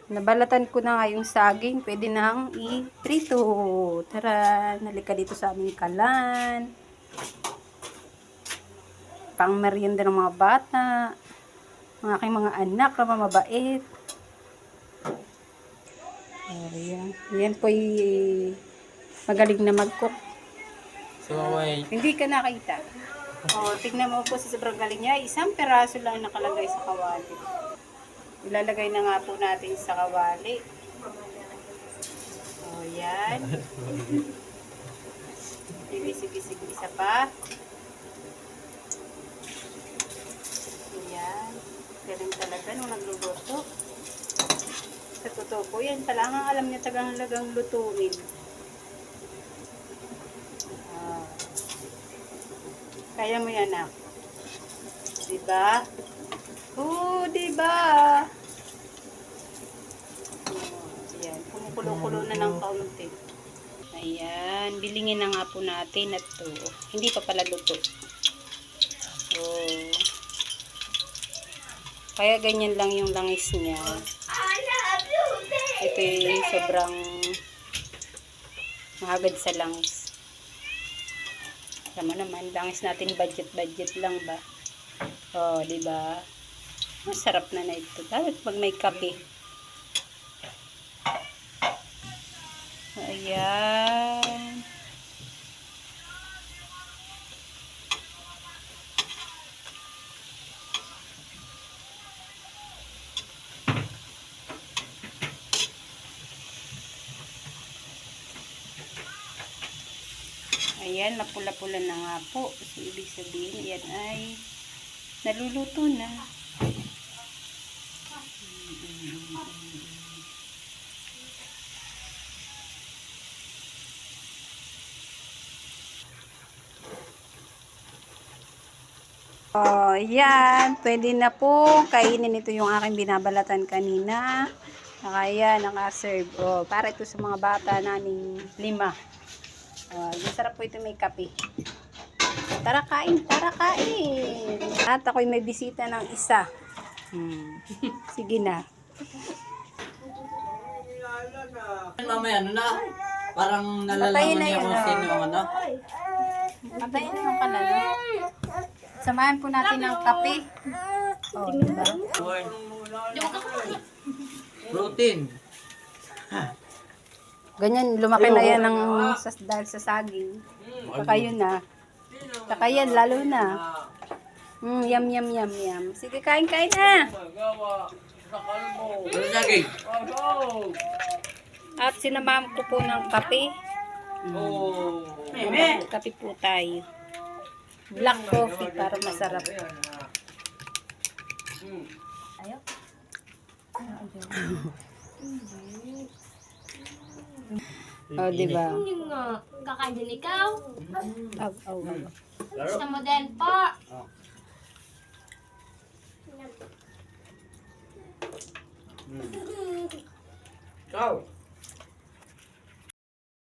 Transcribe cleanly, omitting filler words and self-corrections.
Nabalatan ko na nga yung saging. Pwede nang i-prito. Tara, nalika dito sa aming kalan. Pang merienda ng mga bata. Ang aking mga anak na mabait. Ayan. Yan po'y magaling na mag-cook. So, Hindi ka nakita. O, tignan mo po sa sobrang galing niya. Isang peraso lang nakalagay sa kawali. Ilalagay na nga po natin sa kawali. O, yan. Sige, isa pa. Yan. Galing talaga nung nagluluto. Sa totoo po, yan pala ang alam niya tagang lutuin. Kaya mo yan, anak. Diba? Oo, diba? Ayan, kumukulo-kulo na ng kaunti. Ayan, bilingin na nga po natin at to. Hindi pa pala luto. So, kaya ganyan lang yung langis niya. Ito yung sobrang mahagad sa langis. Tama naman, langis natin budget lang ba? Oh, di ba? Masarap na ito. Dapat pag may kape. Ayan. Ayan, napula-pula na nga po. So, ibig sabihin, yan ay naluluto na. Oh, yan. Pwede na po. Kainin ito yung aking binabalatan kanina. Kaya naka-serve. Oh, para ito sa mga bata naming 5. Masarap po ito, may kape. Tara kain, tara kain. At ako'y may bisita ng isa. Sige na. mamaya ano na? Parang Patayin nalalaman na niya yun, kung sino ang ano. Patayin na yung kalan. Samahan po natin ng kape. Oh, diba? Protein. Ganyan, lumaki na yan dahil sa saging. Saka yun na. Saka yan, lalo na. Yum. Sige, kain na. Saging. At sinamahan ko po ng kape. Kape po tayo. Black coffee para masarap. Ayaw? Oh, diba? Hindi nga. Kakain din ikaw. Gusto mo din po. Ciao.